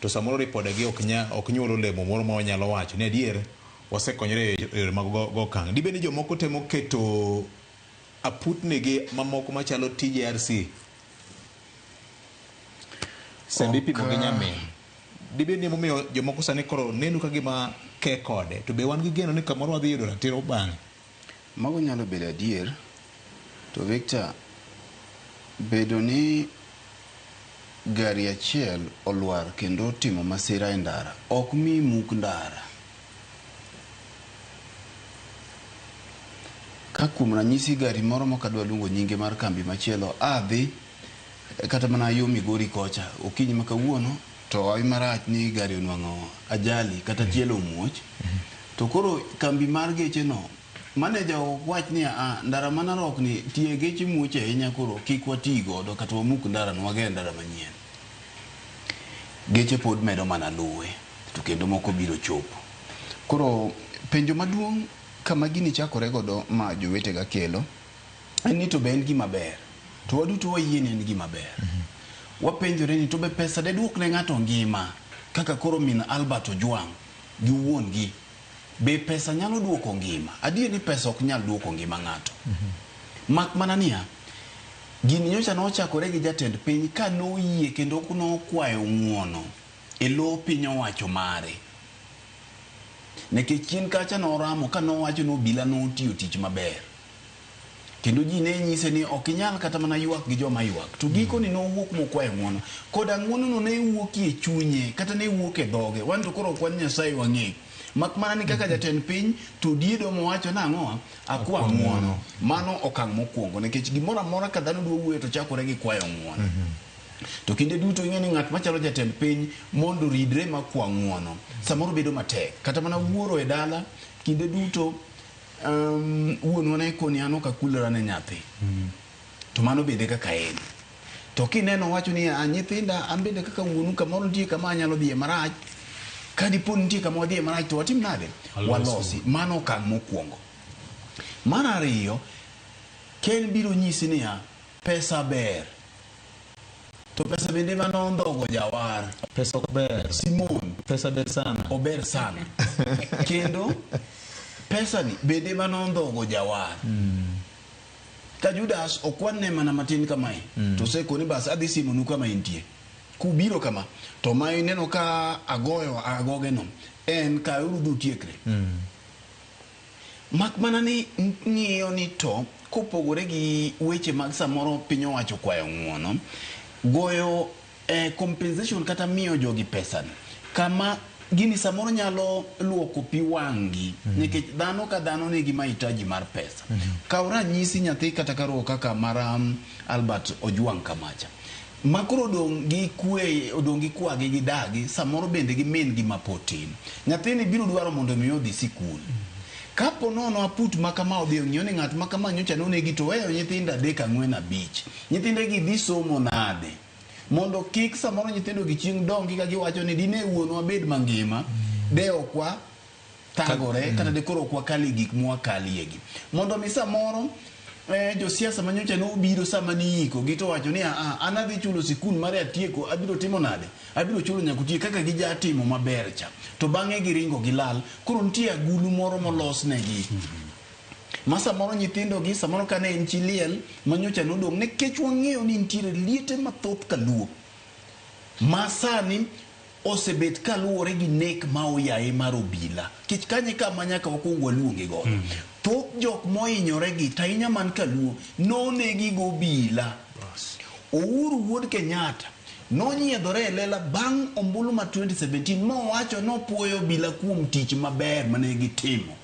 to samoro ripodegi ok nyuol olemo moro ma wanyalo wacho ni adier wasekonyore e yore mag go okang'. Dibed ni jomoko temo keto aputnigi mamoko machalo TJRC sembe ipimo gi nyamin. Dibed ni momiyo jomoko sani koro neno ka gima ke kode, to be wan gi geno ni kamoro wadhi yudo ratiro bang'e. Mago nyalo bedo adier, to Victor, bedo ni gari achiel olwar kendo timo masira e ndara ok mi muk ndara. Ka kuom ranyisi gari moro mokadwa luongo nyinge mar kambi machielo adhi kata mana yo Migori kocha okinyi ma kawuono to awi marach ni gari onwang'o ajali kata tielo muoch, to koro kambi mar geche no maneja wach ni ndara mana rok ni tie geche muoch ahinya, koro kik wati godo kata wamuk ndara no wager ndara manyien. Geche pod medo mana luwe to kendo moko biro chopo. Koro penjo maduong' kama gini chakore godo ma jowetega kelo en ni to be en gima ber, to waduto wayie ni en gima ber. Wapenjore ni to be pesa de duok ne ng'ato ngima kaka koro min Albert Ojwang' gi wuon gi, be pesa nyalo duoko ngima? Adier ni pesa ok nyal duoko ngima ng'ato. Mak mana niya, gini nyocha nochakore gi jatend piny ka noyie kendo nokwayo ng'uono e lo piny owacho mare, nekech chien kacha noramo ka nowacho ni obila notiyo tich maber, kendo ji ne nyise ni ok inyal kata mana ywak gi joma ywak. To giko ni nowuok mokwayo ng'uono, koda ng'uono no ne wuok e chunye kata ne wuok e dhoge. Wan to koro kwan Nyasaye wang'e, mak mana ni kaka jatend piny to diedo mowacho nang'o akwa ng'uono. Mano okang' mokwongo, nekech gimoro amora ka dhano dwa wuoyo to chakore gi kwayo ng'uono. To kinde duto ing'e ni ng'at machalo jatend piny mondo ridre makwa ng'uono samoro bedo matek. Kata mana wuoro e dala kinde duto wuonwa ne koni an ok akulra ne nyathi, to mano bende kaka en. To kineno wacho ni nyithinda an bende kaka wuonu kamoro nitie kama anyalo dhiye marach, ka dipo nitie kama wadhiye marach to watim nade? Walosi. Mano okang' mokwongo. Mar ariyo, ken biro nyisi niya pesa ber, to pesa bende manondhogo jawar. Pesa ok ber. Simon, Pesa ber sana. Ober sana. Kendo pesa ni bende manondhogo jawar. Ka Judas okwanne mana matin kamae, to sekoni bas adhi simonu kama intie. Kubiro kama, to ma ineno ka agoyo agoge no, en ka urudu tiekre. Mak mana ni ng'iyo ni to kopogore gi weche mag samoro piny owacho kwayo ng'uono, goyo compensation kata miyo jogi pesa ni kama gini samoro nyalo luoko pi wangi, nikech dhano ka dhano nigi mahitaji mar pesa. Kaw ranyisi nyathi kata karo kaka mar Albert Ojwang' kamacha, makoro odong' gi kwe, odong' gi kwagi gi dagi, samoro bende gi min gi mapotin. Nyathini biro dwaro mondo mi odhi sikul. Kapo nono aput makama odhi ong'iyo ni ng'at makama nyocha nonegi to weyo nyithindo 3, 4, 5. Nyithindegi dhi somo nade? Mondo kik samoro nyithindo gi chieng' dongi ka giwacho ni dine wuonwa bed mangima, de okwa thagore kata de koro okwa kali gik mwakaliegi. Mondo mi samoro josiasa manyocha nobiro sama niiko gito wacho ni an adhi chulo sikul mare atieko, abiro timo nade? Abiro chulo nyakutie kaka gija timo maber cha. To bang'e giringo gilal, koro nitie agulu moro molos negi. Masa moro nyithindo gi samoro kane en chi liel manyocha nodong' nekech wang'eyo ni nitiere liete mathoth kaluo masani osebet kaluwore gi nek ma oyaye mar obila. Kech kanye kama nyaka wakwongo waluonge godo. Thoth jok mohinyore gi tainya man kaluo nonegi go obila. Uhuru wuod Kenyatta nonyiedhore e lela bang' ombulu ma 2017 mowacho nopuoyo obila kuom tich maber mane gitimo.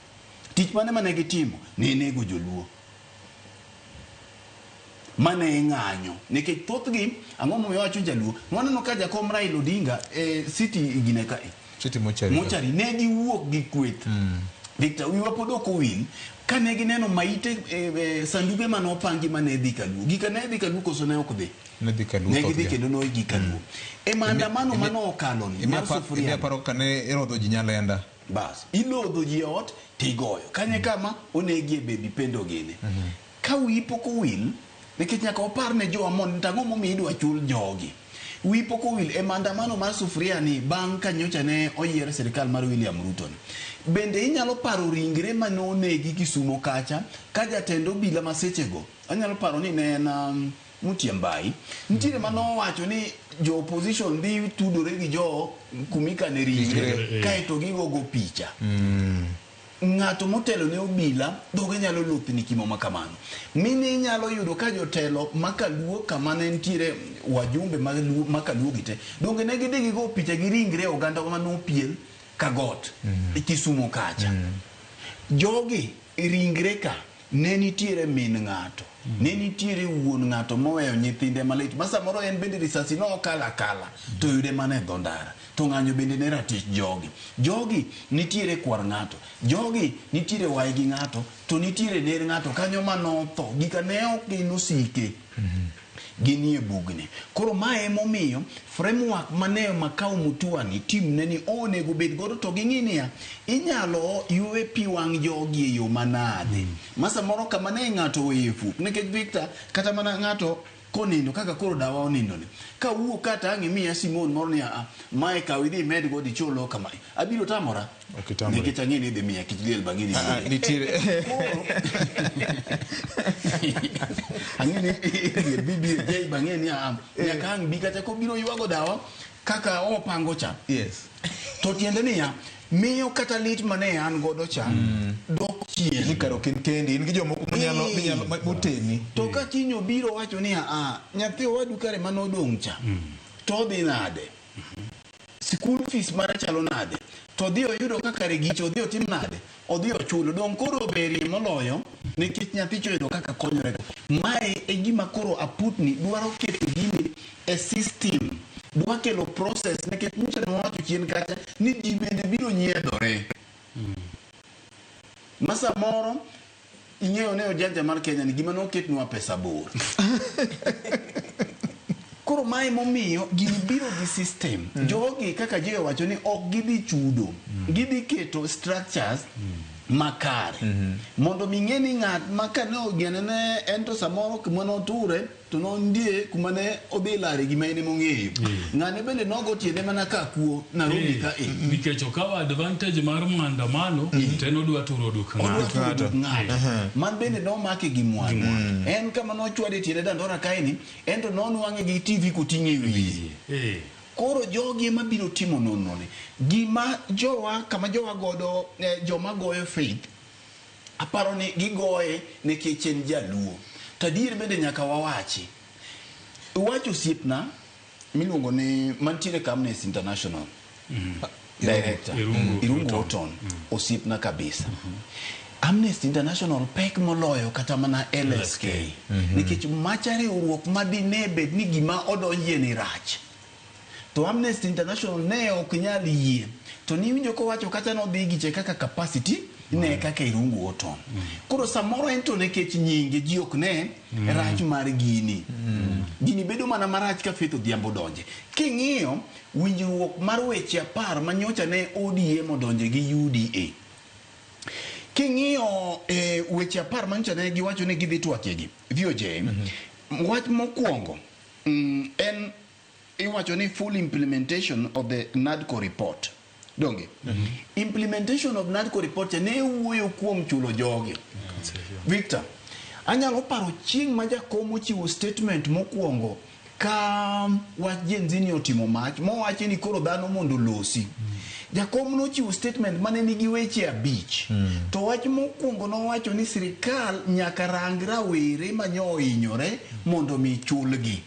Tich mane gitimo ne nego joluo mane ng'anyo, nikech thothgi ang'o momiyo wacho jaluo. Waneno ka jakom Raila Odinga city gine ka City mochari ne giwuok gi kweth. Victor, wiwa pod ok owil kane gineno maite sanduge manopangi mane dhi kaluo. Gika ne dhi kaluo koso ne ok dhi? Ne gidhi kendo noigi kaluo. E maandamano mano okalo ni mar sufuria. Paro kane irodho ji Nyalenda. Bas, ilodho ji ot tigoyo. Kanye kama onegi e baby pendo gine. Ka wiyi pok owil, nikech nyaka opar ne jo amon tang'o momi idwa chul jogi. wi poko wil e maandamano mar sufuria ni bang' ka nyocha ne oyier sirikal mar William Ruto. Bende inyalo paro ringre manonegi Kisumo kacha ka jatend obila masechego, anyalo paro ni ne en Mutiambai, nitiere manowacho ni jo opposition dhi tudore gi jo kumika ne ringre kaeto gigogo picha. Ng'ato motelo ne obila dhoge nyalo luthni kimo makamano. Mini nyalo yudo ka jotelo makaluo kama ne nitiere wajumbe makaluo gite donge ne gidhi go picha gi ringre oganda manopiel ka got Kisumo kacha. Jogi ringre ka ne nitiere min ng'ato, ne nitiere wuon ng'ato moweyo nyithinde malit ma samoro en bende risasi no kala to yude mane dho ndara. To ng'anyo bende ne ratich jogi nitiere kwar ng'ato, jogi nitiere wai gi ng'ato, to nitiere ner ng'ato kanyo manotho gika ne ok gin osike ginie bugni. Koro mae emomiyo framework mane Makau Mutua ni tim ne ni onego bed godo to ging'inia inyalo ywe pi wang' jogi e yo manade ma samoro kama ne ng'ato wefu nikech Victor kata mana ng'ato konindo kaka koro dawa onindo ni ka wuok kata ang'e miya Simon moro ni mae ka widhi med go dicholo kama abiro tamora nikech ang'e ni dhi miya kich liel bang'ini nitiere ang'e ni bibi jay bang'e ni nyaka ang' bi kata kobiro ywago dawa kaka opango cha. Yes. To tiende niya miyo kata lit mane an godo cha dok chien ni karo kendi in gi jomoko manyalo moteni to ka kinyo biro wacho ni nyathi wadu kare manodong' cha to dhi nade school fees mara chalo nade to dhi oyudo kaka regicho dhi otim nade odhi ochulo dong' koro beri moloyo nikech nyathi choyudo kaka konyore. Mae e gima koro aputni dwaro keto gini e system, dwa kelo process nikech mucha ne wacho chien kacha ni ji bende biro nyiedhore. Masa moro ing'eyo ne ojanja mar Kenya ni gima noketnwa pesa bor. Koro mae momiyo gini biro gi system. Jogi kaka jiwe wacho ni ok gidhi chudo, gidhi keto structures makare mondo ming'eni ng'at makane ogene ne ento samoro kuma noture to nondie kuma ne odhi lare gima ene mong'eyo ng'ane bende nogo tiende mana ka kuo Nairobi ka nikech okawo advantage mar maandamano te nodwa turo duk ng'ato man bende nomake gi mwandu en kama nochwade tiende dandora kaeni ento nonwang'e gi TV kuting'e wiye. Koro jogi ema biro timo nonro ni gima jowa kama jowa godo joma goyo faith aparo ni gigoye nikech en jaluo tadier bende nyaka wawachi wacho siepna miluongo ni mantiere ka Amnesty International director Irungu Oton osiepna kabisa. Amnesty International pek moloyo kata mana LSK nikech machare uruok madhi ne bed ni gima odonjie ni rach to Amnesty International ne ok nyal yie to ni winjo ko wacho kata no dhi giche kaka capacity ne kaka Irungu Oton. Koro samoro ento nekech nyinge ji ok ne rach mar gini gini bedo mana marach ka Faith Odhiambo donje king'iyo winjruok mar weche 10 manyocha ne ODM odonje gi UDA king'iyo weche 10 manyocha ne giwacho ni gidhi twakegi VOJ wach mokwongo en iwacho ni full implementation of the NADCO report. Donge implementation of NADCO report ne wuoyo kuom chulo jogi. Victor, anyalo paro chieng' ma jakom ochiwo statement mokwongo ka wach jenzini otimo mach mowacho ni koro dhano mondo losi. Jakom nochiwo statement mane nigi weche 5 to wach mokwongo nowacho ni sirikal nyaka rang rawere manyo hinyore mondo mi chulgi.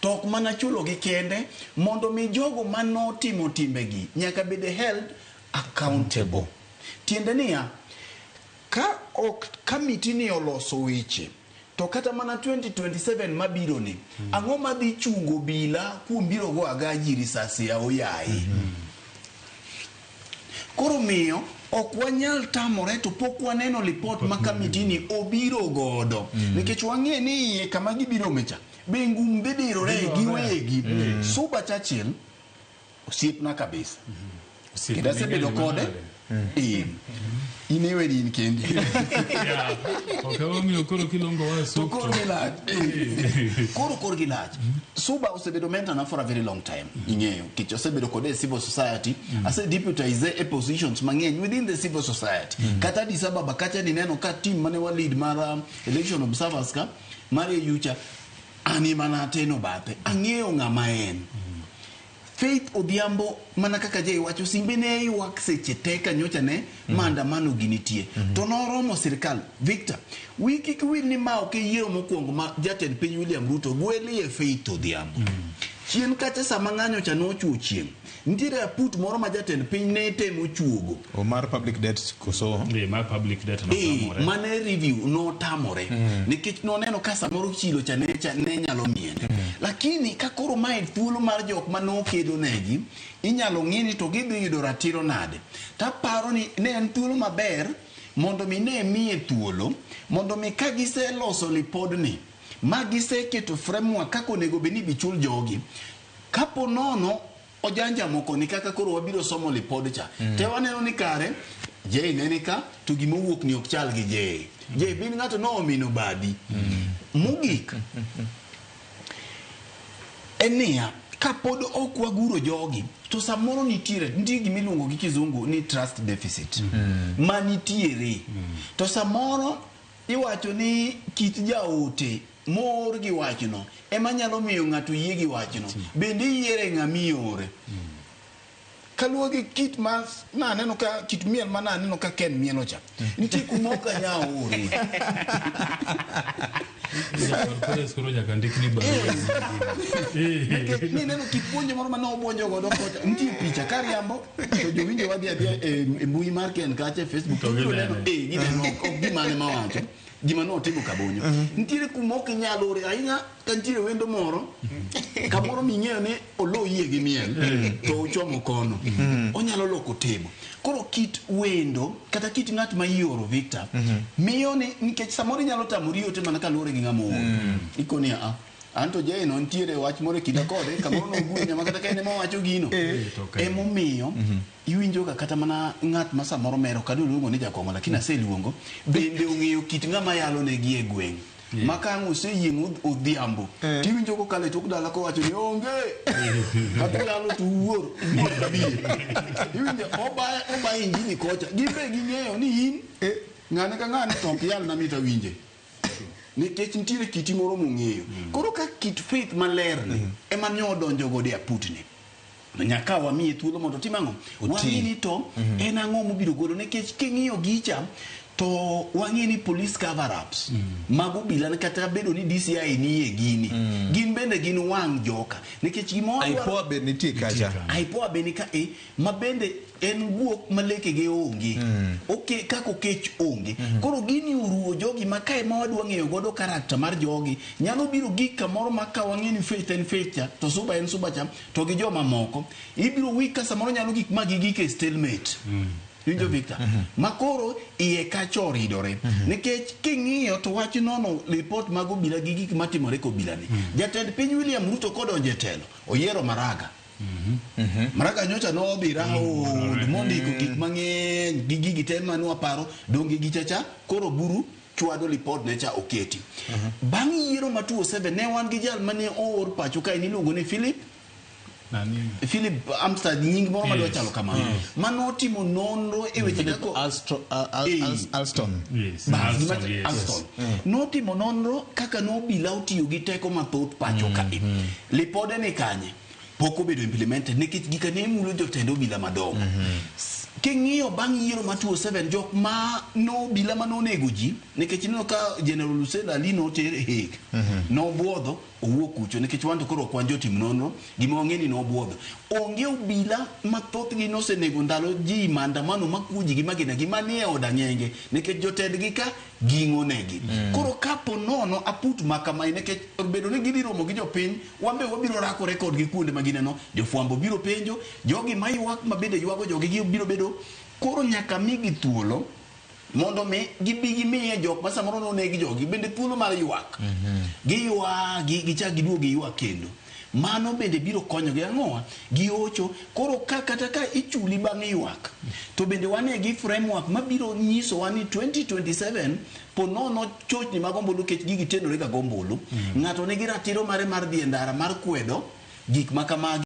Tok mana chulo gi kende mondo mi jogo manotimo timbegi nyaka bede held accountable. Tiende niya ka ok kamiti ni oloso weche to kata mana 2027 mabiro ni ang'o madhi chungo bila kuom biro go agaji risasi ya oyai. Koro miyo ok wanyal tamore to pok waneno report ma kamiti ni obiro godo nikech wang'e ni kama gibiro mecha bengum bidiro re giwegi Suba Churchill osiepna kabisa kidase bedo kode inewe din kendi Ya, okawomiyo koro kilongo wa to sup koro gilach koro gilach Suba osebedo mentor na for a very long time ing'eyo kich osebedo kode civil society ase deputize a positions mang'eny within the civil society kata Addis Ababa kacha nineno ka team mane wa lead mar election observers ka mare yucha ani mana teno bathe ang'eyo ng'ama en Faith Odhiambo mana kaka jay wacho simbe ne ywak seche teka nyocha ne maandamano ginitie to noromo sirkal Victor wiki kwil ni ma ok yiero mokwongo ma jatend piny William Ruto gweli e Faith Odhiambo chien kacha sama ng'anyo cha nochuo chien nitiere aput moro ma jatend piny ne temo chuogo Omar public debt koso ma public debt no tamore mane review no tamore nikech noneno ka samoro chilo cha ne nyalo miene lakini ka koro mae thuolo mar jok mano kedo negi inyalo ng'ini to gidhi yudo ratiro nade taparo ni ne en thuolo maber mondo mi ne miye thuolo mondo mi ka giseloso lipodni ma giseketo framework kako onego beni bichul jogi kapo nono ojanja moko ni kaka koro wabiro somo lipod cha te waneno ni kare je nene ka to gimo wuok ni ok chal gi je bin ng'ato no omino badi mugik enia kapod ok waguro jogi to samoro nitiere gimiluongo gi kizungu ni trust deficit manitiere to samoro iwacho ni kit jaote mor gi wachno ema nyalo miyo ng'ato yie gi wachno bende yiere ng'amiore kaluwo gi kit ma naneno ka kit miel ma naneno ka Ken mielo cha nitie kumoka nyaore skoro jakandikni ni neno kipuonjo moro mane obuonjo godo kocha nitie picha kariambo to jowinjo wadhi adhia e mbui mar Ken kacha Facebook to gineno ok gimane mawacho gima no timo kabonyo nitiere kumok nyalore ahinya ka nitiere wendo moro kamoro ming'eyo ne olo yie gi miel to uchomo kono onyalo loko tebo koro kit wendo kata kit ng'at ma ioro Victor miyo ni nikech samoro nyalo tamori ote mana kalore gi ng'amo ikoni anto jay no ntiere wach moro kida kode kamoro no gunya makata kaine ma wacho gino emomiyo iwinjo ka kata mana ng'at ma samoro mero kadu luongo ni jakongo lakini aseluongo bende ong'eyo kit ng'ama yalo ne gi e gweng' makang oseyieng Odhiambo tiwinjo ko kale tok dala ko wacho ni onge kata yalo tu wuor iwinjo oba injini kocha gibe ging'eyo ni in ng'ane ka ng'ane tok yal na mita winje nikech nitiere kiti moro mong'eyo koro ka kit faith maler ni ema nyo donjo gode aputni nyaka wamiye thuolo mondo timang'o wang'ini to en ang'o mobiro godo nikech king'iyo gicha to wang'ini police cover ups mago bilane kata bedo ni DCI nie gini gin bende gin wang' joka nikech gimoro aipoa be nitie kacha aipoa be nika ma bende en guok maleke ge onge okay kako kech onge koro gini uruo jogi makae ma wadwa ng'eyo godo karakter mar jogi nyalo biro gik kamoro maka wang'eni faith en faith cha to Suba en Suba cha to gi joma moko ibiro wika samoro nyalo gik magi gike stalemate Winjo Victor makoro iye kacho ridore nikech king'iyo to wach nono report mag obila gi gik matimore ko obila ni jatend piny William Ruto kodonje telo oyiero Maraga Maraga nyocha no bira mondiko gik mang'eny gi gigi te manwa paro donge gichacha koro buru chwado report ne cha oketi bang' yiero ma 2007 ne wan gi jal mane oor pacho ka niluongo ni Philip Amstad nying moro madwa chalo kamano manotimo nonro e weche kako Alston notimo nonro kaka nobila otiyo gi teko mathoth pacho ka lipode ni kanye pok obedo implemented nikech gika ne mulo jotend obila madongo king'iyo bang' yiero ma 2007 jok ma no bila manonego ji nikech neno ka General Hussein Ali notere hek no buodho owuok kucho nikech wanto koro kwanjo tim nonro gima ong'eni no buodho onge obila mathoth gi nosenego ndalo ji maandamano makuji gi magina gi manie oda ng'enge nikech jotend gi ka ging'o negi koro kapo nono aput makama nikech bedo ni gidhi romo gi jopiny wambe wabiro rako rekod gi kuonde magineno jofwambo biro penjo jogi mayuak mabende yuago jogi biro bedo koro nyaka migi thuolo mondo me gibi miye jok ma samoro negi jogi bende thuolo mar yuak gichak giduogi yuak kendo mano bende biro konyogi ang'owa gi ocho. Koro kata ka ichuli bang' ywak, to bende wane gi framework mabiro nyisowa ni 2027 ponono chochni mag ombulu, kech gigi tenore ga gombulu, ng'ato nigi ratiro mare mar dhi e ndara mar kwedo gik ma kamagi.